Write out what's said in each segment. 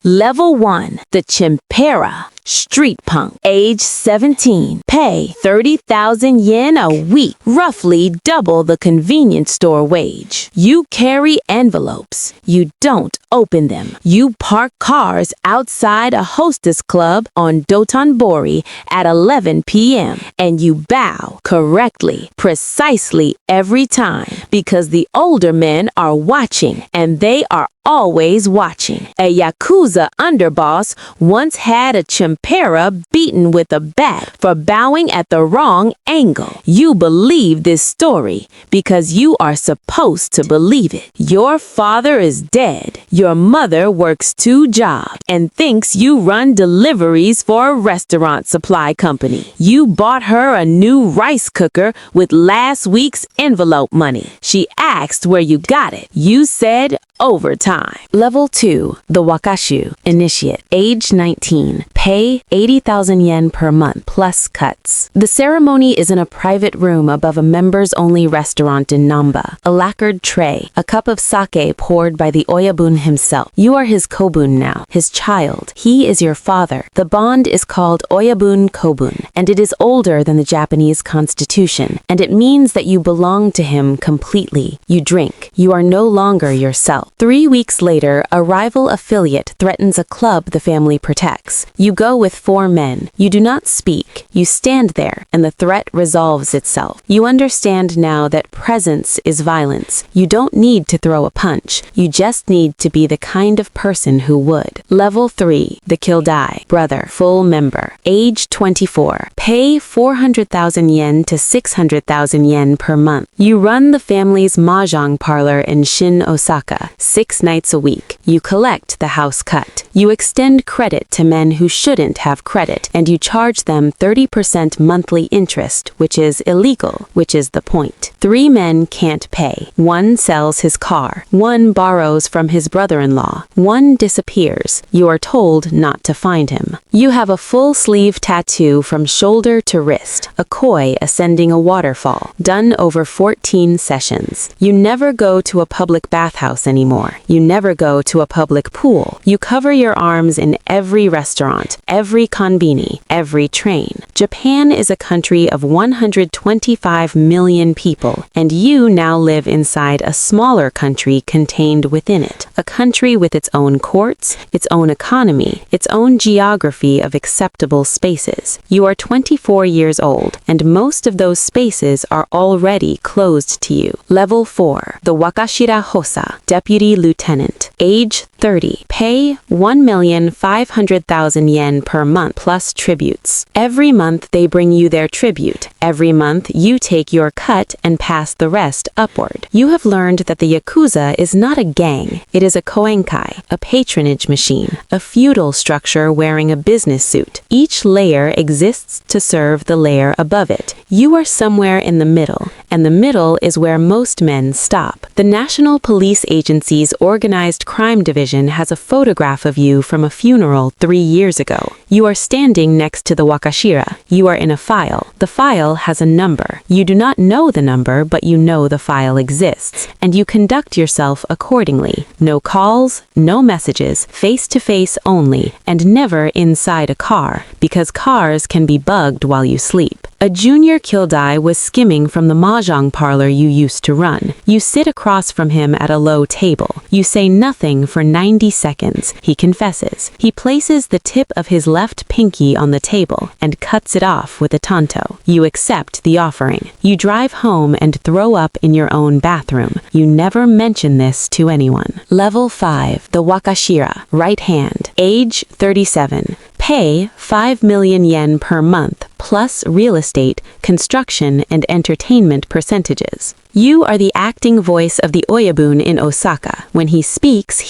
Level 1, the Chimpera. Street punk, age 17, pay 30,000 yen a week, roughly double the convenience store wage. You carry envelopes. You don't open them. You park cars outside a hostess club on Dotonbori at 11 p.m. and you bow correctly, precisely every time, because the older men are watching and they are always watching. A Yakuza underboss once had a Chimpera beaten with a bat for bowing at the wrong angle. You believe this story because you are supposed to believe it. Your father is dead. Your mother works 2 jobs and thinks you run deliveries for a restaurant supply company. You bought her a new rice cooker with last week's envelope money. She asked where you got it. You said overtime. Level 2, the Wakashu, initiate, age 19, pay 80,000 yen per month, plus cuts. The ceremony is in a private room above a members-only restaurant in Namba. A lacquered tray, a cup of sake poured by the Oyabun himself. You are his kobun now, his child. He is your father. The bond is called Oyabun Kobun, and it is older than the Japanese constitution, and it means that you belong to him completely. You drink. You are no longer yourself. 3 weeks later, a rival affiliate threatens a club the family protects. You go with 4 men. You do not speak. You stand there, and the threat resolves itself. You understand now that presence is violence. You don't need to throw a punch. You just need to be the kind of person who would. Level 3, the Kildai, brother, full member, age 24, pay 400,000 yen to 600,000 yen per month. You run the family's mahjong parlor in Shin, Osaka, 6 nights a week. You collect the house cut. You extend credit to men who shouldn't have credit, and you charge them 30% monthly interest, which is illegal, which is the point. 3 men can't pay. 1 sells his car. 1 borrows from his brother-in-law. 1 disappears. You are told not to find him. You have a full sleeve tattoo from shoulder to wrist, a koi ascending a waterfall, done over 14 sessions. You never go to a public bathhouse anymore. You never go to a public pool. You cover your arms in every restaurant, every konbini, every train. Japan is a country of 125 million people, and you now live inside a smaller country contained within it. A country with its own courts, its own economy, its own geography of acceptable spaces. You are 24 years old, and most of those spaces are already closed to you. Level 4, the Wakashira Hosa, Deputy Lieutenant, age 30, pay 1,500,000 yen per month plus tributes. Every month they bring you their tribute. Every month you take your cut and pass the rest upward. You have learned that the Yakuza is not a gang. It is a koenkai, a patronage machine, a feudal structure wearing a business suit. Each layer exists to serve the layer above it. You are somewhere in the middle, and the middle is where most men stop. The National Police Agency's Organized Crime Division has a photograph of you from a funeral 3 years ago. You are standing next to the Wakashira. You are in a file. The file has a number. You do not know the number, but you know the file exists, and you conduct yourself accordingly. No calls, no messages, face-to-face only, and never inside a car, because cars can be bugged while you sleep. A junior Kildai was skimming from the mahjong parlor you used to run. You sit across from him at a low table. You say nothing for 90 seconds. He confesses. He places the tip of his left pinky on the table and cuts it off with a tanto. You accept the offering. You drive home and throw up in your own bathroom. You never mention this to anyone. Level 5, the Wakashira, right hand, age 37. Pay 5 million yen per month, plus real estate, construction, and entertainment percentages. You are the acting voice of the Oyabun in Osaka. When he speaks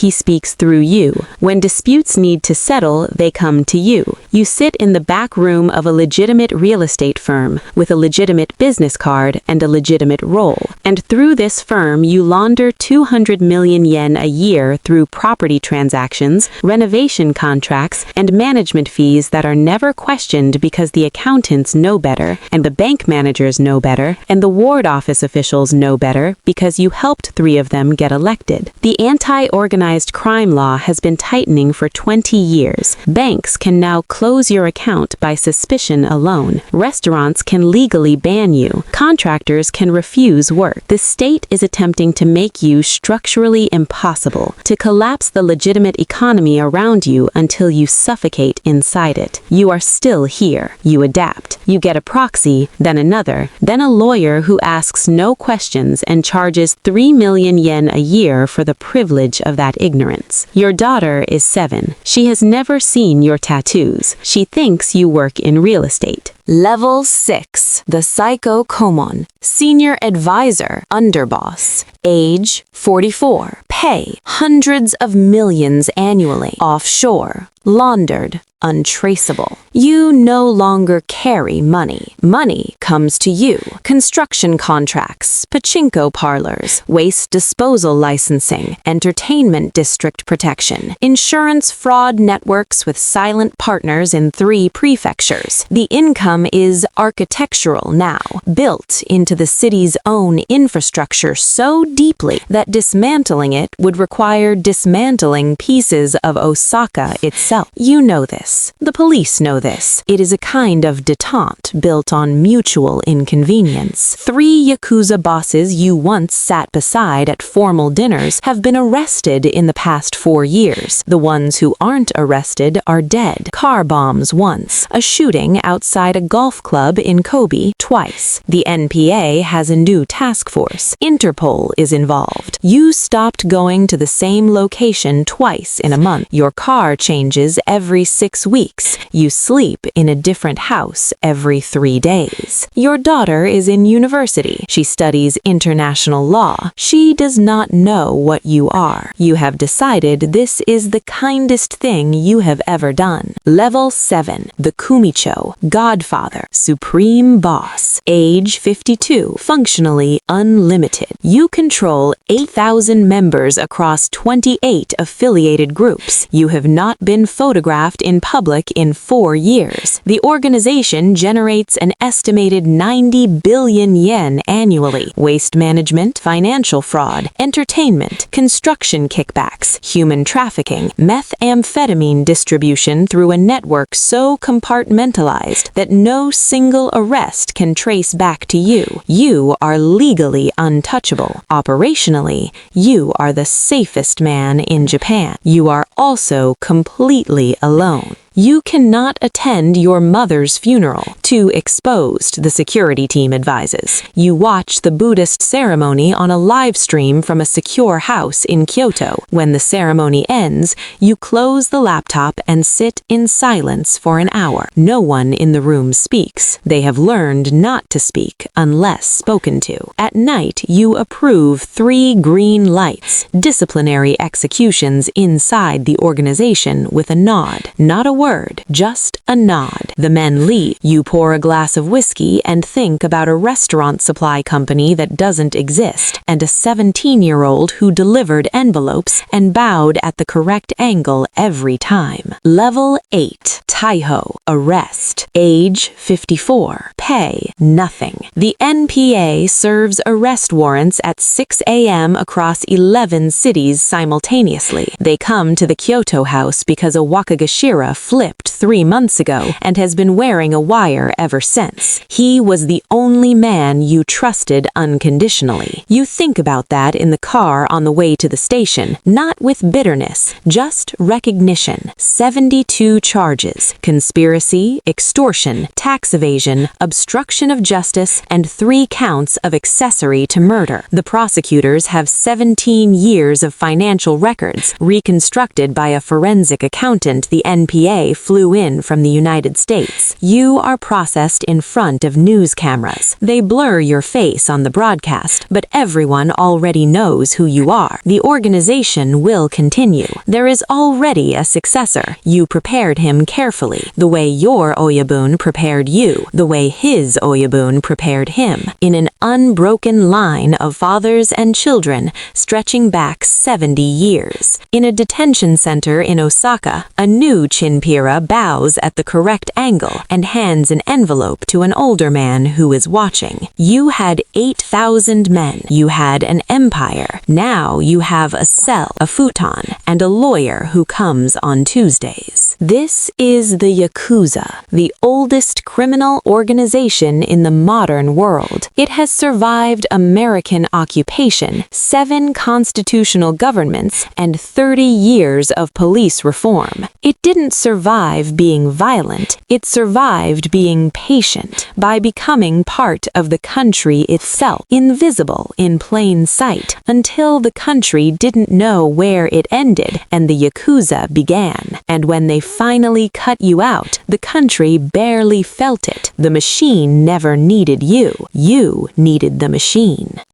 through you. When disputes need to settle, they come to you. You sit in the back room of a legitimate real estate firm with a legitimate business card and a legitimate role. And through this firm, you launder 200 million yen a year through property transactions, renovation contracts, and management fees that are never questioned because the accountants know better, and the bank managers know better, and the ward office officials officials know better because you helped 3 of them get elected. The anti-organized crime law has been tightening for 20 years. Banks can now close your account by suspicion alone. Restaurants can legally ban you. Contractors can refuse work. The state is attempting to make you structurally impossible, to collapse the legitimate economy around you until you suffocate inside it. You are still here. You adapt. You get a proxy, then another, then a lawyer who asks no questions and charges 3 million yen a year for the privilege of that ignorance. Your daughter is 7. She has never seen your tattoos. She thinks you work in real estate. Level 6. The Psycho Komon. Senior Advisor, Underboss. Age 44. Pay hundreds of millions annually. Offshore. Laundered. Untraceable. You no longer carry money. Money comes to you. Construction contracts, pachinko parlors, waste disposal licensing, entertainment district protection, insurance fraud networks with silent partners in 3 prefectures. The income is architectural now, built into the city's own infrastructure so deeply that dismantling it would require dismantling pieces of Osaka itself. You know this. The police know this. It is a kind of détente built on mutual inconvenience. 3 Yakuza bosses you once sat beside at formal dinners have been arrested in the past 4 years. The ones who aren't arrested are dead. Car bombs once. A shooting outside a golf club in Kobe twice. The NPA has a new task force. Interpol is involved. You stopped going to the same location twice in a month. Your car changes every 6 weeks. You sleep in a different house every 3 days. Your daughter is in university. She studies international law. She does not know what you are. You have decided this is the kindest thing you have ever done. Level 7. The Kumicho. Godfather. Supreme Boss. Age 52. Functionally unlimited. You control 8,000 members across 28 affiliated groups. You have not been photographed in public in 4 years. The organization generates an estimated 90 billion yen annually. Waste management, financial fraud, entertainment, construction kickbacks, human trafficking, methamphetamine distribution through a network so compartmentalized that no single arrest can trace back to you. You are legally untouchable. Operationally, you are the safest man in Japan. You are also completely alone. You cannot attend your mother's funeral. Too exposed, the security team advises. You watch the Buddhist ceremony on a live stream from a secure house in Kyoto. When the ceremony ends, you close the laptop and sit in silence for an hour. No one in the room speaks. They have learned not to speak unless spoken to. At night, you approve 3 green lights, disciplinary executions inside the organization with a nod. Not a word, just a nod. The men leave. You pour a glass of whiskey and think about a restaurant supply company that doesn't exist, and a 17-year-old who delivered envelopes and bowed at the correct angle every time. Level 8. Taiho. Arrest. Age 54. Pay nothing. The NPA serves arrest warrants at 6 a.m. across 11 cities simultaneously. They come to the Kyoto house because a Wakagashira flipped 3 months ago and has been wearing a wire ever since. He was the only man you trusted unconditionally. You think about that in the car on the way to the station, not with bitterness, just recognition. 72 charges: conspiracy, extortion, tax evasion, obstruction of justice, and 3 counts of accessory to murder. The prosecutors have 17 years of financial records, reconstructed by a forensic accountant the NPA flew in from the United States. You are processed in front of news cameras. They blur your face on the broadcast, but everyone already knows who you are. The organization will continue. There is already a successor. You prepared him carefully carefully, the way your Oyabun prepared you, the way his Oyabun prepared him, in an unbroken line of fathers and children stretching back 70 years. In a detention center in Osaka, a new Chinpira bows at the correct angle and hands an envelope to an older man who is watching. You had 8,000 men. You had an empire. Now you have a cell, a futon, and a lawyer who comes on Tuesdays. This is the Yakuza, the oldest criminal organization in the modern world. It has survived American occupation, 7 constitutional governments, and 30 years of police reform. It didn't survive being violent. It survived being patient by becoming part of the country itself, invisible in plain sight, until the country didn't know where it ended and the Yakuza began. And when they finally cut you out, the country barely felt it. The machine never needed you. You needed the machine.